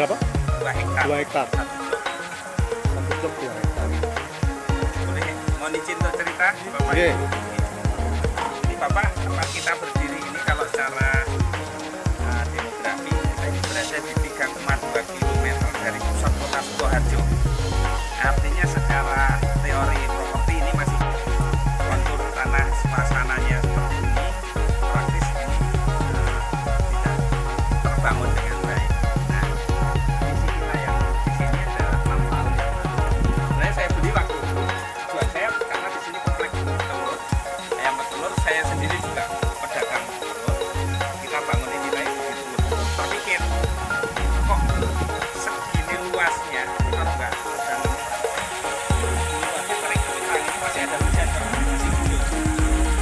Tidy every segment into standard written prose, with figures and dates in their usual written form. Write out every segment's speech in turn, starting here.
Berapa? 2 hektar. 2 hektar. Satu blok. 1 blok 2 hektar. Boleh, mohon izin untuk cerita, Bapak. Oke. Ini Bapak, tempat kita berdiri ini kalau secara demografi kita ini berada di 3,2 km dari pusat kota Sukoharjo. Artinya secara teori properti ini masih kontur tanah suasananya seperti ini, praktis ini tidak terbangun dengan baik. Nah, visi kita yang di sini adalah 6 tahun yang lalu. Sebenarnya saya beli waktu buat saya karena di sini kompleks telur, ayam petelur, saya sendiri juga pedagang telur. Kita bangun ini lagi begitu. Terpikir kok segini luasnya kalau nggak sedang luasnya sering kita ini masih ada hujan masih hijau.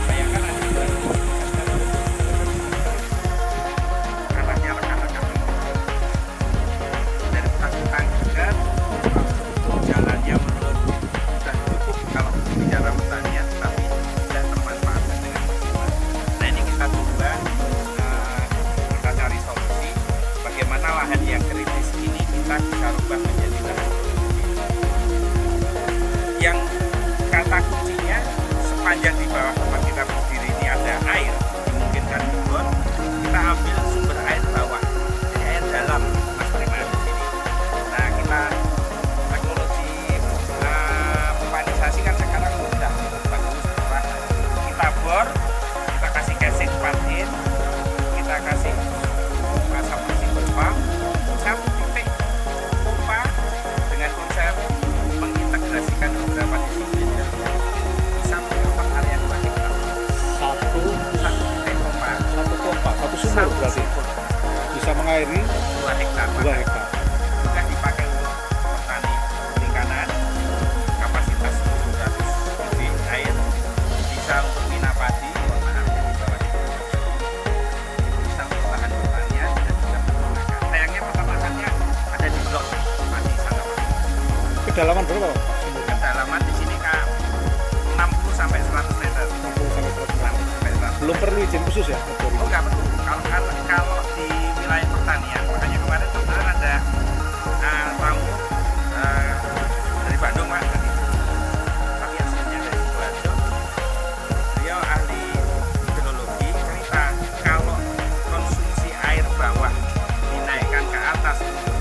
Bayangkan ada anaknya rekan-rekan dari utang juga jalannya menurut sudah cukup kalau bicara pertanian, tapi sudah termanfaatkan dengan maksimal. Nah ini kita coba kita cari solusi bagaimana lahan yang kritis ini kita bisa rubah menjadi lahan produktif. Yang kata kuncinya sepanjang di bawah tempat kita berdiri ini ada air, dimungkinkan dibor, kita ambil sumber air bawah, jadi air dalam, Mas Prima di sini. Nah kita teknologi pipanisasi kan sekarang sudah bagus, murah. Kita bor, kita kasih casing 4 in, kita kasih submersible pump, satu titik pompa dengan konsep mengintegrasikan beberapa disiplin dan bisa mengcover area 2 hektar. Satu Satu titik pompa, pompa, satu sumur berarti bisa mengairi 2 hektar. 2 hektar. Sudah dipakai untuk petani perikanan, kapasitas 700 kubik air, bisa untuk mina padi, maaf ya di bawah itu, bisa untuk lahan pertanian dan juga peternakan. Sayangnya peternakannya ada di blok padi sana. Kedalaman berapa Pak sumurnya? Kedalaman di sini Kak 60 sampai 100 meter. 60 sampai 100 60 meter. sampai 100. Belum perlu izin khusus ya? Oh nggak perlu. Kalau di wilayah pertanian, makanya kemarin kebetulan ada tamu dari Bandung Pak tadi. Tapi hasilnya dari Sidoarjo. Beliau ahli hidrologi cerita kalau konsumsi air bawah dinaikkan ke atas untuk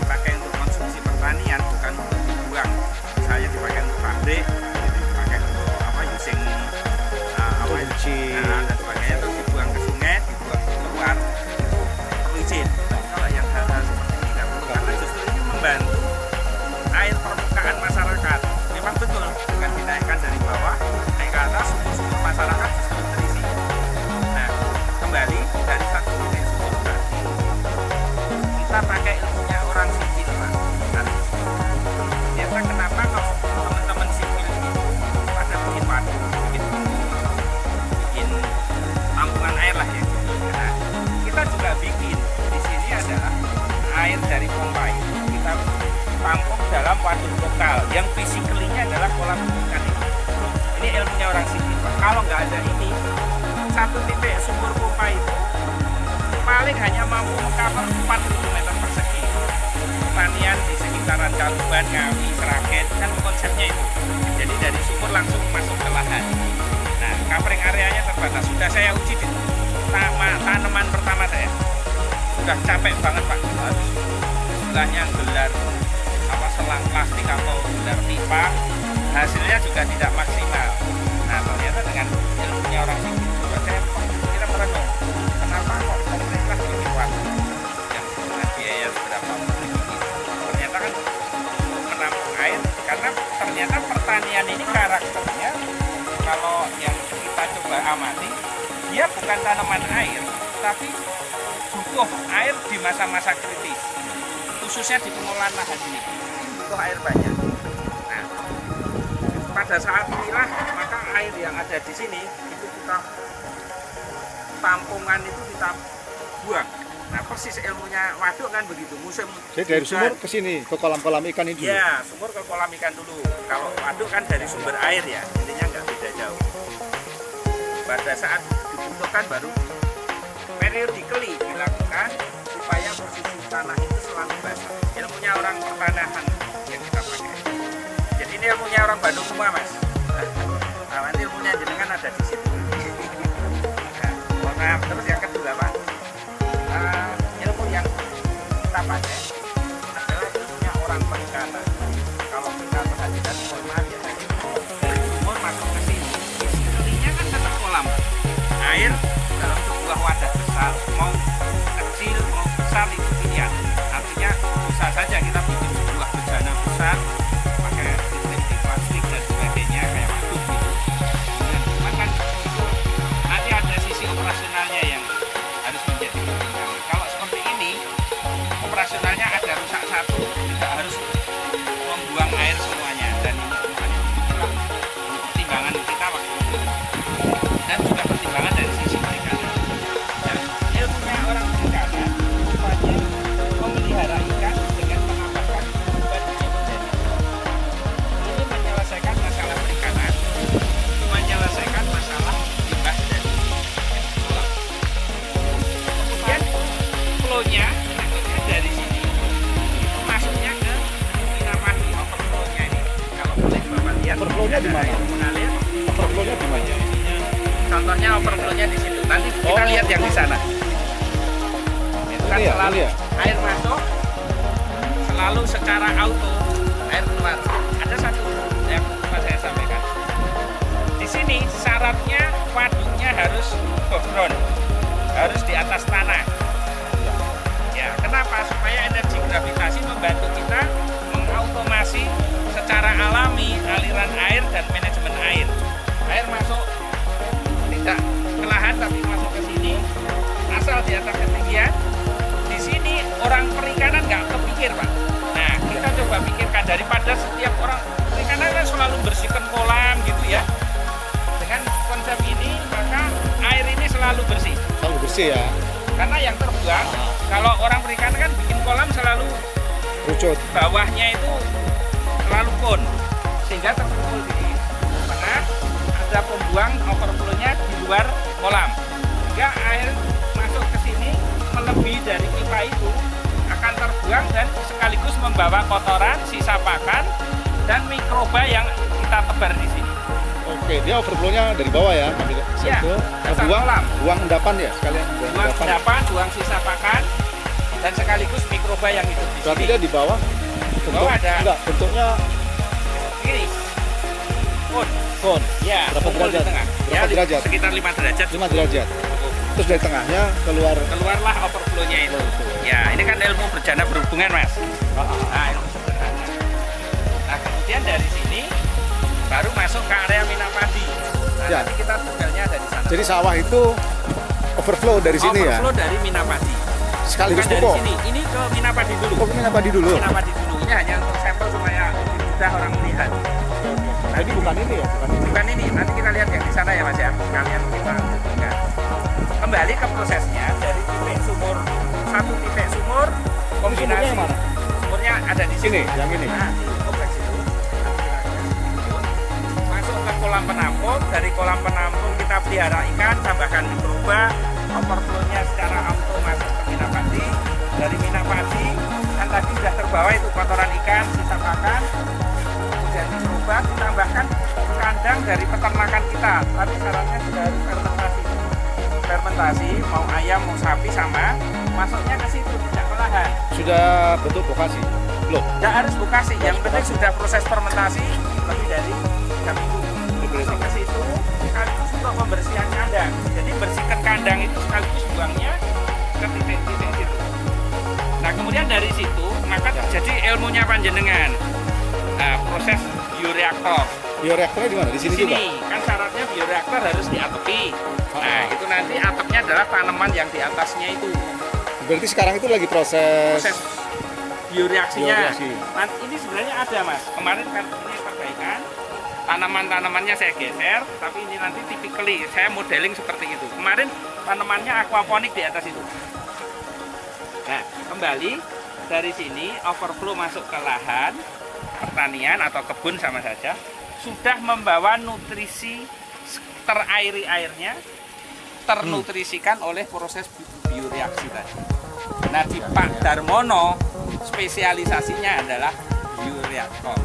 dipakai untuk konsumsi pertanian, bukan untuk dibuang. Misalnya dipakai untuk pabrik, dipakai untuk using Kunci. dan sebagainya, terus dibuang ke sungai, dibuang keluar, perlu izin. Kalau yang hal-hal seperti ini nggak perlu, karena justru ini membantu air permukaan masyarakat. Memang betul dengan dinaikkan dari bawah naik ke atas, sumur-sumur masyarakat justru terisi. Nah, kembali dari satu titik sumur tadi, kita pakai ilmunya orang sipil Pak. Ternyata kenapa kalau teman-teman sipil itu pada bikin waduk, bikin tampungan air lah ya. Nah, kita juga bikin di sini adalah air dari pompa itu kita tampung dalam waduk lokal yang fisikalinya adalah kolam ikan itu. Ini ilmunya orang sipil Pak. Kalau nggak ada ini, satu titik sumur pompa itu paling hanya mampu mengcover 40 meter persegi. Pertanian di sekitaran Calumban, Ngawi, Sragen kan konsepnya itu. Jadi dari sumur langsung masuk ke lahan. Nah, covering areanya terbatas. Sudah saya uji di tanaman pertama saya. Sudah capek banget Pak. Harus istilahnya gelar selang plastik atau gelar pipa. Hasilnya juga tidak maksimal. Nah, ternyata dengan ilmunya orang sini juga saya kira merenung. Kenapa kok pemerintah bikin waduk yang dengan biaya berapa ini? Ternyata kan untuk menampung air, karena ternyata pertanian ini karakternya kalau yang kita coba amati, dia bukan tanaman air, tapi butuh air di masa-masa kritis, khususnya di pengolahan lahan ini butuh air banyak. Nah, pada saat inilah maka air yang ada di sini itu kita tampungan itu kita buang. Nah persis ilmunya waduk kan begitu, musim. Jadi dari sumur ke sini, ke kolam-kolam ikan itu? Iya, sumur ke kolam ikan dulu. Kalau waduk kan dari sumber air ya, intinya nggak beda jauh. Pada saat dibutuhkan baru periodically dilakukan supaya posisi tanah itu selalu pertanahan yang kita pakai. Jadi ini ilmunya orang Bandung semua, Mas. Nah, nanti ilmunya jenengan ada di situ. Nah, terus yang kedua, Pak, ilmu yang kita pakai adalah ilmunya orang perikanan. Kalau kita perhatikan, mohon maaf ya, dari sumur masuk ke sini, isinya kan tetap kolam, air dalam sebuah wadah besar, mau kecil mau besar itu pilihan. Artinya bisa saja kita bikin sebuah bejana besar pakai sistem plastik dan sebagainya kayak waduk gitu. Dan cuman kan itu nanti ada sisi operasionalnya yang harus menjadi pertimbangan. Kalau seperti ini operasionalnya ada rusak satu, tidak harus membuang air semuanya, dan ini makanya itulah pertimbangan kita waktu itu dan juga pertimbangan dari sisi perikanan. Dan ilmunya orang perikanan rupanya memelihara ikan dengan menambahkan beban hidrogen. Ini menyelesaikan masalah perikanan, menyelesaikan masalah limbah dari kolam. Kemudian flow-nya berikutnya dari sini itu masuknya ke Minapadi. Overflow-nya ini kalau boleh Bapak lihat, Overflow-nya di mana? mengalir. Overflow-nya di mana? Contohnya overflow-nya di situ. Nanti kita lihat yang di sana. Itu kan Ini ya, selalu ini ya? air masuk, selalu secara auto air keluar. Ada satu yang lupa saya sampaikan. Di sini syaratnya waduknya harus above ground, harus di atas tanah. Ya, kenapa? Supaya energi gravitasi membantu kita mengautomasi secara alami aliran air dan manajemen air. Air masuk tidak ke lahan tapi masuk ke sini, asal di atas ketinggian. Di sini orang perikanan nggak kepikir, Pak. Nah, kita coba pikirkan, daripada setiap orang perikanan kan selalu bersihkan kolam gitu ya. Dengan konsep ini maka air ini selalu bersih. Selalu bersih ya. Karena yang terbuang, kalau orang perikanan kan bikin kolam selalu Rucut. bawahnya itu selalu kon, sehingga terkumpul di tengah. Ada pembuang overflow-nya di luar kolam, sehingga air masuk ke sini melebihi dari pipa itu akan terbuang dan sekaligus membawa kotoran, sisa pakan dan mikroba yang kita tebar di sini. Oke, dia overflow-nya dari bawah ya. Ambil Ya, situ. dasar buang, kolam. buang endapan ya sekalian. Buang endapan, buang sisa pakan dan sekaligus mikroba yang hidup di Berarti sini. dia di bawah. bawah ada. Enggak, bentuknya Ini kon. kon. Ya, Berapa kumpul derajat? di tengah. Berapa Ya, derajat? sekitar 5 derajat. 5 derajat. Terus dari tengahnya keluar. Keluarlah overflow-nya itu. Ya, ini kan ilmu berjana berhubungan, Mas. Nah, ilmu sederhana. Nah, kemudian dari sini baru masuk ke area Minapadi. Nah, Ya. nanti kita detailnya ada di sana. Jadi sawah itu overflow dari sini ya. Overflow dari Minapadi. Sekaligus Bukan dari pupuk. sini. Ini ke Minapadi dulu. Oh, Minapadi dulu. Minapadi dulu. Ini hanya untuk sampel supaya lebih mudah orang melihat. Jadi bukan ini ya, bukan ini. Bukan ini. Nanti kita lihat yang di sana ya, Mas ya. Kalian kita hubungkan. Kembali ke prosesnya dari titik sumur, satu titik sumur Sumurnya kombinasi. yang mana? Sumurnya ada di Sini, sini. yang ini. Nah, di kompleks itu. Masuk ke kolam penampung. Dari kolam penampung kita pelihara ikan, tambahkan mikroba. Overflow-nya secara auto masuk ke Minapadi. Dari Minapadi kan tadi sudah terbawa itu kotoran ikan, sisa pakan. Kemudian mikroba ditambahkan kandang dari peternakan kita. Tapi syaratnya sudah harus fermentasi. Fermentasi mau ayam mau sapi sama, masuknya ke situ tidak ke lahan. Sudah bentuk lokasi. Loh, Tidak harus bukasi, yang penting sudah proses fermentasi lebih dari 3 minggu. Masuk ke situ sekaligus untuk pembersihan kandang. Jadi bersihkan kandang itu sekaligus buangnya ke titik-titik situ. Nah, kemudian dari situ maka terjadi ilmunya panjenengan. Nah, proses bioreaktor. bioreaktornya di mana? Di sini Di juga. sini kan syaratnya bioreaktor harus diatepi. Nah, itu nanti atapnya adalah tanaman yang di atasnya itu. Berarti sekarang itu lagi proses Bioreaksinya. Bioreaksi. Nah, ini sebenarnya ada, Mas. Kemarin kan ini perbaikan. Tanaman-tanamannya saya geser, tapi ini nanti typically saya modeling seperti itu. Kemarin tanamannya aquaponik di atas itu. Nah, kembali dari sini overflow masuk ke lahan pertanian atau kebun sama saja, sudah membawa nutrisi terairi airnya ternutrisikan oleh proses bioreaksi tadi. Nah, di Pak Darmono spesialisasinya adalah bioreaktor.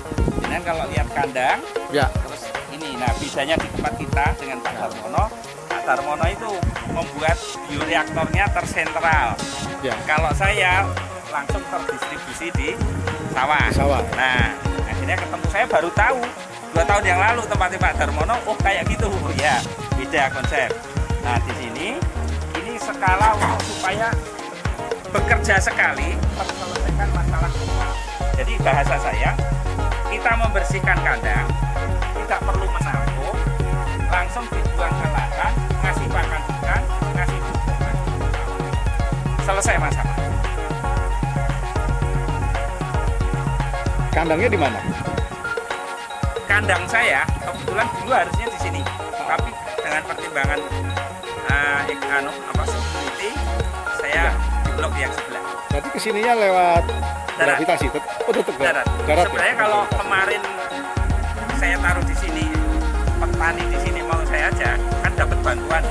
Dan kalau lihat kandang, Ya. terus ini, nah bedanya di tempat kita dengan Pak Darmono. Pak Darmono itu membuat bioreaktornya tersentral. Ya. Kalau saya langsung terdistribusi di sawah. Di sawah. Nah, akhirnya ketemu, saya baru tahu 2 tahun yang lalu tempatnya Pak Darmono, oh kayak gitu ya, beda konsep. Nah di sini ini skala untuk supaya bekerja sekali menyelesaikan masalah rumah. Jadi bahasa saya, kita membersihkan kandang, tidak perlu menampung, langsung dibuang ke ladang, ngasih pakan ikan, ngasih pupuk, selesai masalah. Kandangnya di mana? Kandang saya kebetulan dulu harusnya di sini, tapi dengan pertimbangan security, saya di blok yang sebelah. Berarti kesininya lewat Darat. gravitasi. Oh, tetap Darat. Darat. Sebenarnya Ya? kalau kemarin saya taruh di sini, petani di sini mau saya aja, kan dapat bantuan.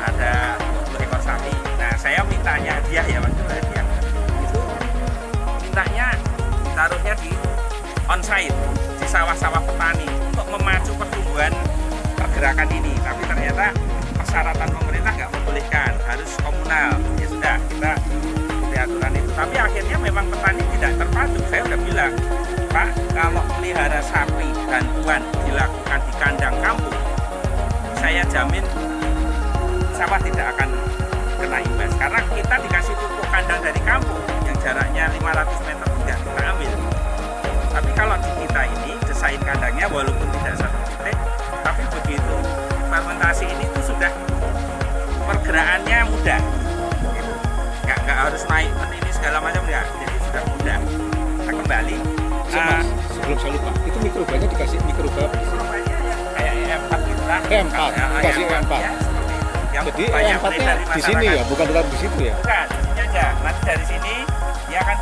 Ada 20 ekor sapi. Nah, saya mintanya dia ya Mas, dia. Itu mintanya taruhnya di on-site, di sawah-sawah petani untuk memacu pertumbuhan pergerakan ini. Tapi ternyata persyaratan pemerintah nggak membolehkan, harus komunal. Ya sudah, kita ikuti aturan itu. Tapi akhirnya memang petani tidak terpacu. Saya udah bilang, Pak, kalau melihara sapi bantuan dilakukan di kandang kampung, saya jamin sawah tidak akan kena imbas. Karena kita dikasih pupuk kandang dari kampung yang jaraknya 500 meter tidak kita ambil. Tapi kalau di kita ini desain kandangnya walaupun tidak satu titik, tapi begitu fermentasi ini tuh sudah pergerakannya mudah, gitu. Nggak harus naik ini segala macam ya, jadi sudah mudah. Kita kembali. Mas, sebelum saya lupa, itu mikrobanya dikasih mikroba apa? Mikrobanya ya kayak E4 gitu lah. E4, dikasih E4. Ya, seperti itu. Yang Jadi banyak E4-nya beredar di sini ya, bukan tetap di situ ya? Bukan, di sini aja. Nanti dari sini dia akan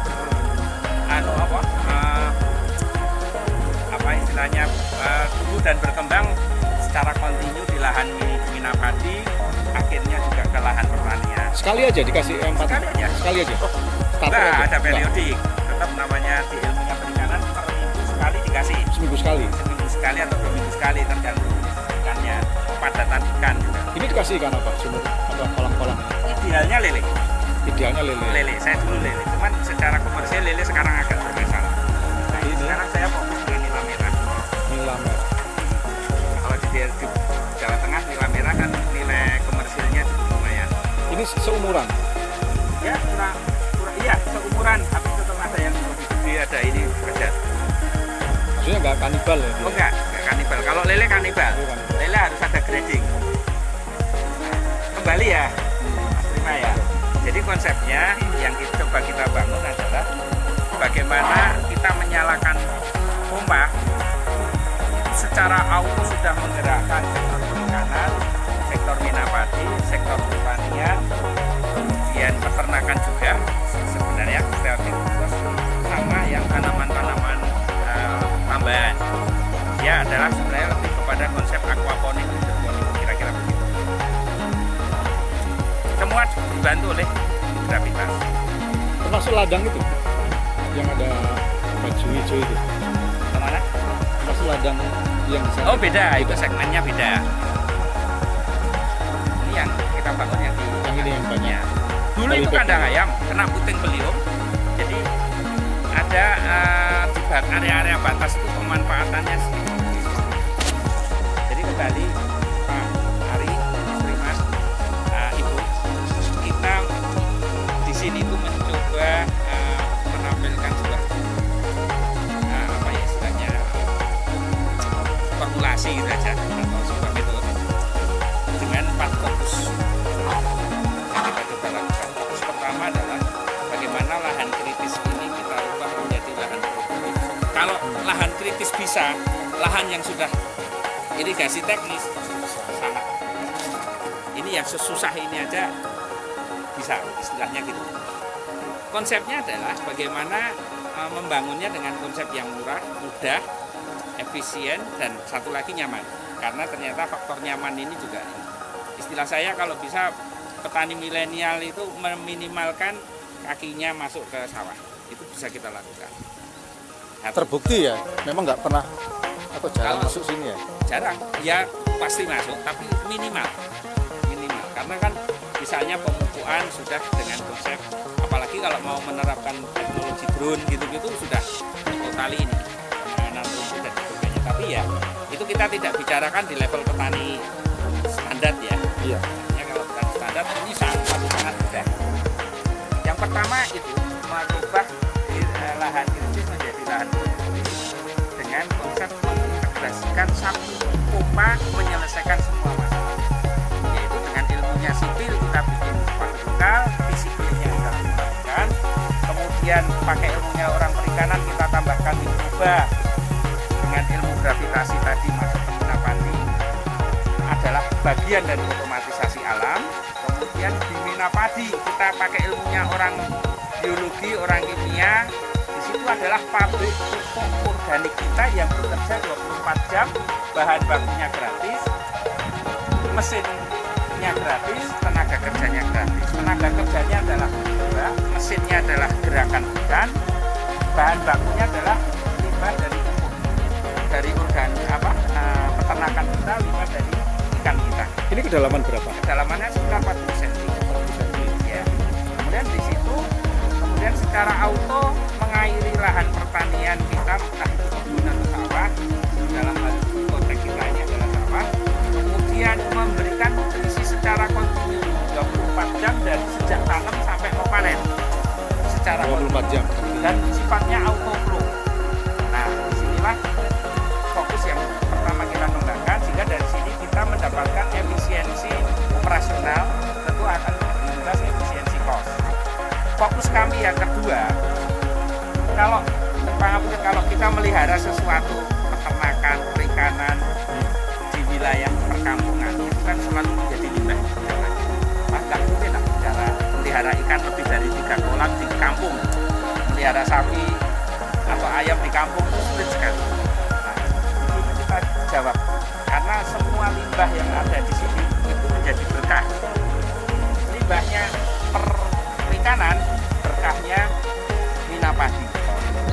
istilahnya tumbuh dan berkembang secara kontinu di lahan minapadi, akhirnya juga ke lahan pertanian. Sekali aja dikasih E4? Sekali aja. Sekali aja? Starter Enggak, aja? ada periodik. Tetap namanya di ilmunya perikanan per minggu sekali dikasih. Seminggu sekali? Seminggu sekali atau 2 minggu sekali tergantung ikannya, kepadatan ikan juga. Ini dikasih ikan apa? Sumur atau kolam-kolam? Idealnya lele. Idealnya lele. Lele, saya dulu lele. Cuman secara komersial lele sekarang agak bermasalah. Nah, ini sekarang saya fokus dengan nila merah. Nila merah. Kalau di Jawa Tengah nila merah kan nilai komersialnya cukup lumayan. Ini seumuran? Ya, iya seumuran, tapi tetap ada yang lebih gede, ada ini ada. Maksudnya nggak kanibal ya? Oh enggak kanibal. Kalau lele kanibal. Lele harus ada grading. Kembali ya, Mas Prima ya. Jadi konsepnya yang coba kita bangun adalah bagaimana kita menyalakan pompa secara auto sudah menggerakkan sektor perikanan, sektor minapadi, sektor pertanian, kemudian peternakan juga sebenarnya kreativitas sama yang tanaman-tanaman tambahan. Dia adalah sebenarnya lebih kepada konsep aquaponik, hidroponik, kira-kira begitu. Semua dibantu oleh gravitas. Termasuk ladang itu? Yang ada baju hijau itu? Kemana? Termasuk ladang yang di sana? Oh beda, itu segmennya beda. Ini yang kita bangun yang di Yang ini yang banyak? dulu itu kandang ayam, kena puting beliung. Jadi ada di area-area batas itu pemanfaatannya sedikit. Jadi kembali Pak Ari, Mas Prima, Ibu, kita di sini itu mencoba menampilkan sebuah apa ya istilahnya formulasi gitu aja atau sebuah metode dengan 4 fokus yang kita coba lakukan. Fokus pertama adalah bagaimana lahan kritis ini kita ubah menjadi lahan produktif. Kalau lahan kritis bisa, lahan yang sudah irigasi teknis sangat. Ini yang susah ini aja bisa, istilahnya gitu. Konsepnya adalah bagaimana membangunnya dengan konsep yang murah, mudah, efisien, dan satu lagi nyaman. Karena ternyata faktor nyaman ini juga, istilah saya kalau bisa petani milenial itu meminimalkan kakinya masuk ke sawah. Itu bisa kita lakukan. Terbukti ya, memang nggak pernah atau jarang Kalau- masuk sini ya. Jarang, ya pasti masuk, tapi minimal. Karena kan misalnya pemupukan sudah dengan konsep, apalagi kalau mau menerapkan teknologi drone gitu-gitu sudah totali ini penanganan rumput dan sebagainya. Tapi ya itu kita tidak bicarakan di level petani standar ya. Iya. Ya kalau petani standar ini sangat mudah. Yang pertama itu merubah lahan kritis menjadi lahan produktif dengan konsep mengintegrasikan satu pompa menyelesaikan semua masalah, yaitu dengan ilmunya sipil kita bikin pakan lokal, fisiknya kita tambahkan, kemudian pakai ilmunya orang perikanan kita tambahkan mikroba dengan ilmu gravitasi tadi masuk ke Minapadi adalah bagian dari otomatisasi alam. Kemudian di Minapadi kita pakai ilmunya orang biologi, orang kimia. Di situ adalah pabrik pupuk organik kita yang bekerja 24 jam, bahan bakunya gratis, mesinnya gratis, tenaga kerjanya gratis. Tenaga kerjanya adalah limbah, mesinnya adalah gerakan ikan, bahan bakunya adalah limbah dari pupuk, dari peternakan kita, limbah dari ikan kita. Ini kedalaman berapa? Kedalamannya sekitar 40 cm. Ya. Kemudian di situ, kemudian secara auto mengairi lahan pertanian kita, entah itu kebun atau sawah, dalam hal itu konteks kita ini adalah sawah. Kemudian memberikan nutrisi secara kontinu 24 jam dari sejak tanam sampai mau panen. Secara 24 jam. dan sifatnya auto flow. Nah, disinilah fokus yang pertama kita kembangkan, sehingga dari sini kita mendapatkan efisiensi operasional, tentu akan jelas efisiensi cost. Fokus kami yang kedua, kalau kalau kita melihara sesuatu peternakan, perikanan di wilayah perkampungan itu kan selalu menjadi limbah. Maka mungkin bicara melihara ikan lebih dari 3 kolam di kampung, melihara sapi atau ayam di kampung itu sulit sekali. Nah, ini kita jawab karena semua limbah yang ada di sini itu menjadi berkah. Limbahnya perikanan, berkahnya Minapadi.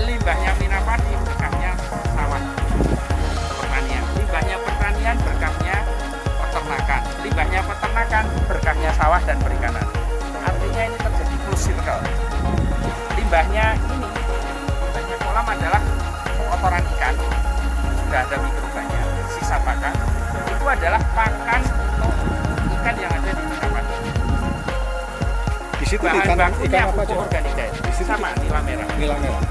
Limbahnya Minapadi, berkahnya sawah pertanian. Limbahnya pertanian, berkahnya peternakan. Limbahnya peternakan, berkahnya sawah dan perikanan. Artinya ini terjadi full circle. Limbahnya kolam adalah kotoran ikan, sudah ada mikrobanya, sisa pakan. Itu adalah pakan untuk ikan yang ada di Minapadi. Di situ Bahan ikan bakunya apa aja? pupuk organik cair, sama nila merah. Nila merah.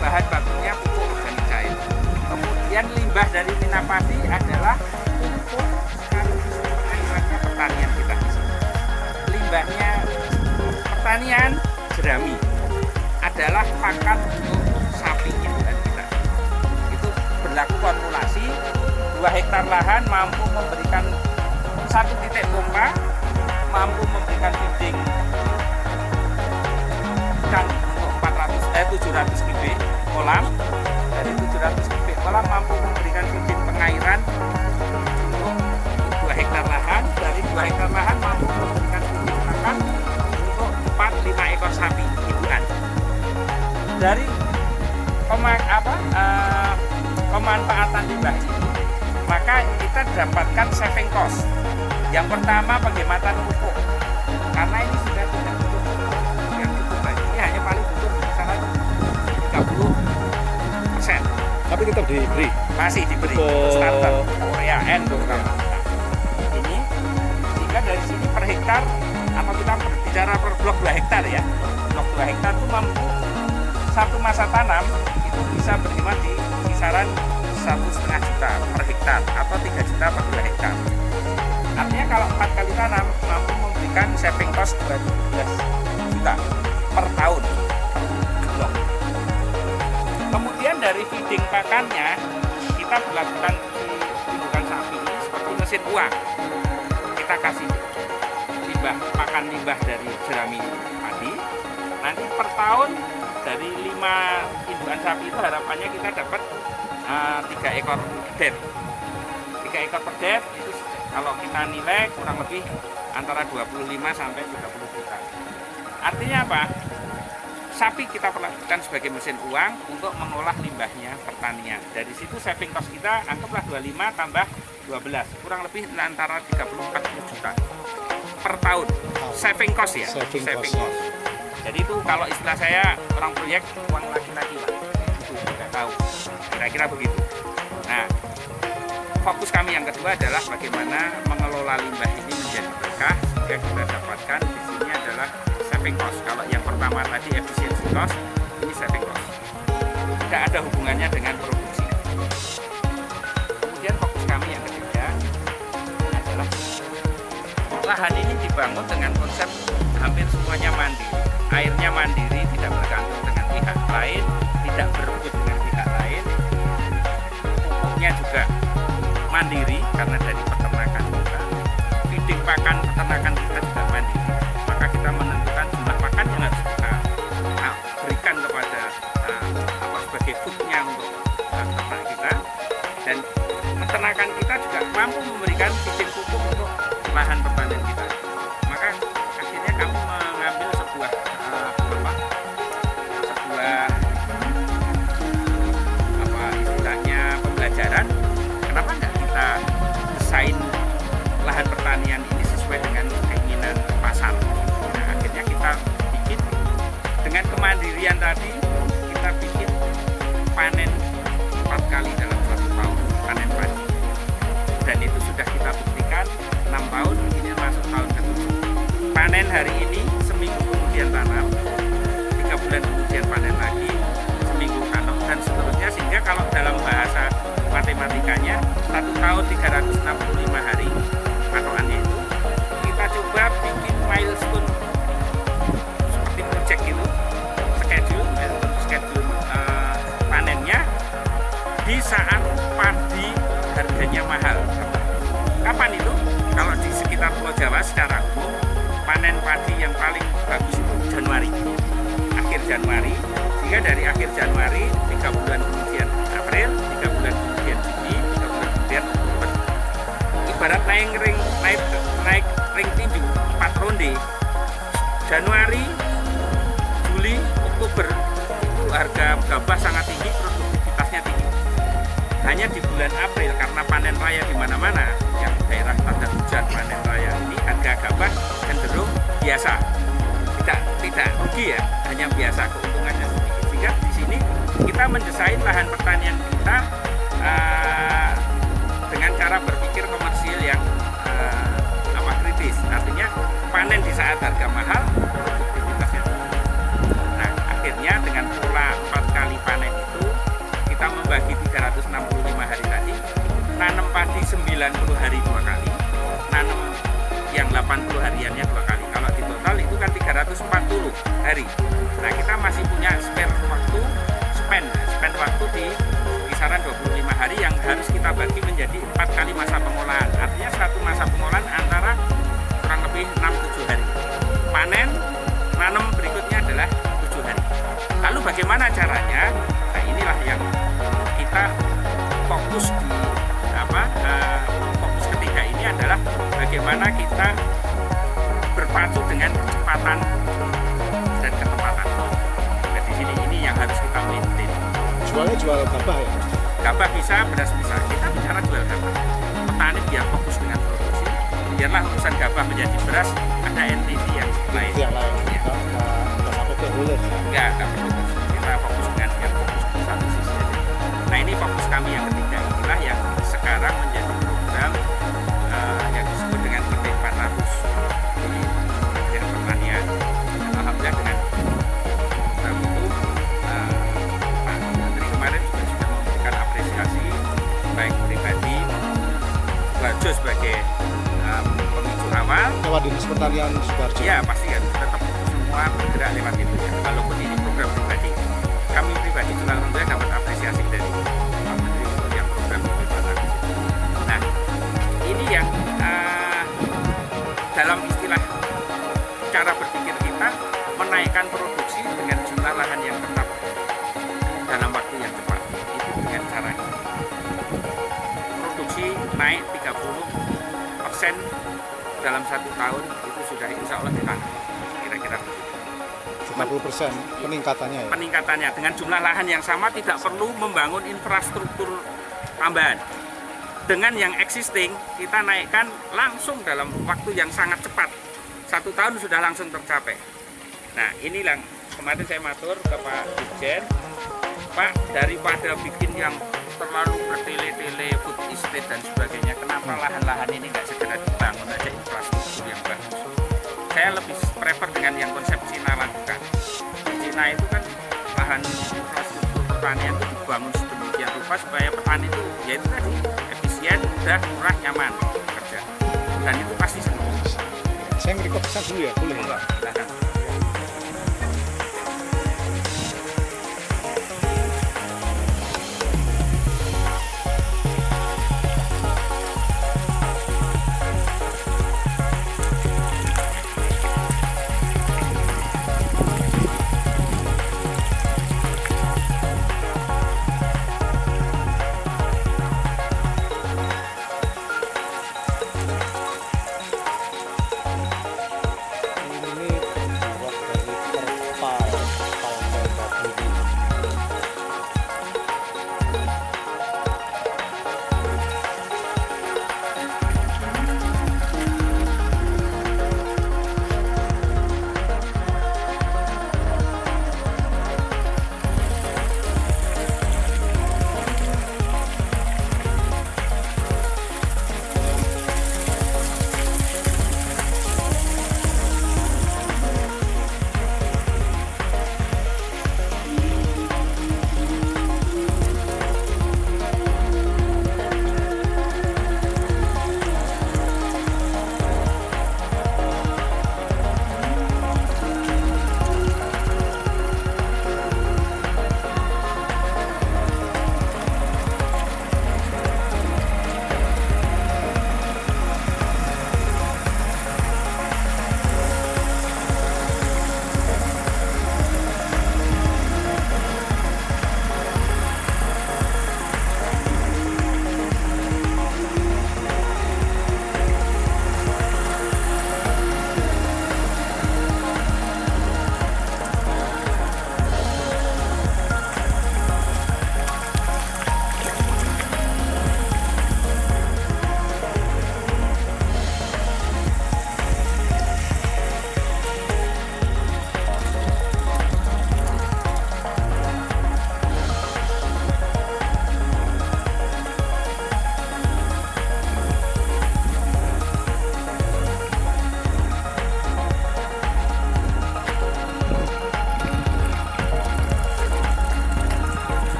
Bahan bakunya pupuk organik cair. Kemudian limbah dari Minapadi adalah pupuk sekaligus pengairannya pertanian kita di sini. Limbahnya pertanian jerami adalah pakan untuk sapinya dan kita. Itu berlaku formulasi 2 hektar lahan mampu memberikan 1 titik pompa, mampu memberikan feeding ikan untuk 700 kubik kolam. Dari 700 kubik kolam mampu memberikan feeding pengairan untuk 2 hektar lahan. Dari 2 hektar lahan mampu memberikan feeding pakan untuk 4-5 ekor sapi hiburan. Dari pemanfaatan limbah ini, maka kita dapatkan saving cost. Yang pertama penghematan pupuk, karena ini sudah tidak butuh yang cukup banyak. Ini hanya paling butuh misalnya 30%. Tapi tetap diberi. Masih diberi Oh. starter Korea N terutama. Ini sehingga dari sini per hektar, atau kita bicara per blok 2 hektar ya, blok 2 hektar itu mampu satu masa tanam itu bisa berhemat di kisaran 1,5 juta per hektar atau 3 juta per 2 hektar. Artinya kalau 4 kali tanam mampu memberikan saving cost 12 juta per tahun per blok. Kemudian dari feeding pakannya kita berlakukan di indukan sapi ini seperti mesin uang. Kita kasih limbah, pakan limbah dari jerami padi. Nanti per tahun dari 5 indukan sapi itu harapannya kita dapat 3 ekor det. 3 ekor per det itu kalau kita nilai kurang lebih antara 25 sampai 30 juta. Artinya apa? Sapi kita perlakukan sebagai mesin uang untuk mengolah limbahnya pertanian. Dari situ saving cost kita anggaplah 25 tambah 12, kurang lebih antara 30-40 juta per tahun. Saving cost ya, Saving cost. Jadi itu kalau istilah saya orang proyek uang laki-laki lah. Itu sudah tahu. Kira-kira begitu. Nah, fokus kami yang kedua adalah bagaimana mengelola limbah ini menjadi berkah sehingga kita dapatkan di sini adalah saving cost. Kalau yang pertama tadi efficiency cost, ini saving cost. Tidak ada hubungannya dengan produksi. Kemudian fokus kami yang ketiga adalah lahan ini dibangun dengan konsep hampir semuanya mandiri. Airnya mandiri, tidak bergantung dengan pihak lain, tidak berebut dengan pihak lain. Pupuknya juga mandiri karena dari peternakan kita. Feeding pakan peternakan kita juga mandiri. Maka kita menentukan jumlah pakan yang harus kita berikan kepada sebagai foodnya untuk ternak kita. Dan peternakan kita juga mampu memberikan feeding pupuk untuk lahan pertanian kita. Maka akhirnya kami mengambil sebuah istilahnya pembelajaran. Kenapa enggak kita desain lahan pertanian ini sesuai dengan keinginan pasar? Nah, akhirnya kita bikin dengan kemandirian tadi, kita bikin panen 4 kali dalam 1 tahun, panen padi. Dan itu sudah kita buktikan 6 tahun, ini masuk tahun ke-7. Panen hari ini, seminggu kemudian tanam, 3 bulan kemudian panen lagi, seminggu tanam, dan seterusnya. Sehingga kalau dalam bahasa matematikanya 1 tahun 365 hari patokannya itu, kita coba bikin milestone seperti project itu, schedule panennya di saat padi harganya mahal. Kapan itu? Kalau di sekitar Pulau Jawa secara umum panen padi yang paling bagus itu Januari, akhir Januari. Sehingga dari akhir Januari 3 bulan kemudian April, 3 bulan kemudian Juni, 3 bulan kemudian Oktober. Ibarat naik ring tinju 4 ronde. Januari, Juli, Oktober itu harga gabah sangat tinggi, produktivitasnya tinggi. Hanya di bulan April karena panen raya di mana-mana, yang daerah tanda hujan panen raya ini harga gabah cenderung biasa, tidak rugi ya, hanya biasa, keuntungannya sedikit. Sehingga di sini kita mendesain lahan pertanian kita dengan cara berpikir komersil yang kritis. Artinya panen di saat harga mahal, produktivitasnya tinggi. Nah, akhirnya dengan pola 4 kali panen itu kita membagi 365 hari tadi, nanam padi 90 hari 2 kali, nanam yang 80 hariannya 2 kali. Kalau di total itu kan 340 hari. Nah, kita masih punya spend waktu di kisaran 25 hari yang harus kita bagi menjadi 4 kali masa pengolahan. Artinya satu masa pengolahan antara kurang lebih 6-7 hari. Panen, nanam berikutnya adalah 7 hari. Lalu bagaimana caranya? Nah, inilah yang kita fokus di fokus ketiga ini adalah bagaimana kita berpacu dengan kecepatan dan ketepatan. Nah, di sini ini yang harus kita maintain. Jualnya jual gabah ya? Gabah bisa, beras bisa. Kita bicara jual gabah. Petani biar fokus dengan produksi. Biarlah urusan gabah menjadi beras, ada entity yang lain. Yang lain. Nggak sampai ke hilir. Enggak perlu. Kita fokus dengan yang fokus di satu sisi aja. Nah, ini fokus kami yang ketiga. Inilah yang sekarang menjadi program yang disebut dengan IP 400 di Kementerian Pertanian. Alhamdulillah dengan program itu Pak Menteri kemarin juga sudah memberikan apresiasi baik pribadi, Bajo sebagai pemicu awal. Lewat Dinas Pertanian Sukoharjo. Ya pasti kan tetap semua bergerak lewat itu ya. Walaupun ini program pribadi, kami pribadi juga alhamdulillah dapat apresiasi dari Pak Menteri untuk yang program IP 400. Nah, ini yang dalam istilah cara berpikir kita menaikkan produksi dengan jumlah lahan yang tetap dalam waktu yang cepat. Itu dengan cara ini. Produksi naik 30% dalam 1 tahun itu sudah insya Allah ditangani. Kira-kira begitu. 50% peningkatannya ya. peningkatannya. Dengan jumlah lahan yang sama tidak perlu membangun infrastruktur tambahan. Dengan yang existing kita naikkan langsung dalam waktu yang sangat cepat. 1 tahun sudah langsung tercapai. Nah inilah kemarin saya matur ke Pak Dirjen, Pak, daripada bikin yang terlalu bertele-tele food estate dan sebagainya, kenapa lahan-lahan ini nggak segera dibangun aja infrastruktur yang bagus? Saya lebih prefer dengan yang konsep Cina lakukan. Di Cina itu kan lahan infrastruktur pertanian itu dibangun sedemikian rupa supaya petani itu ya itu tadi efisien, mudah, murah, nyaman kerja. Dan itu pasti senang. Saya nge-record pesan dulu ya, boleh? Silahkan.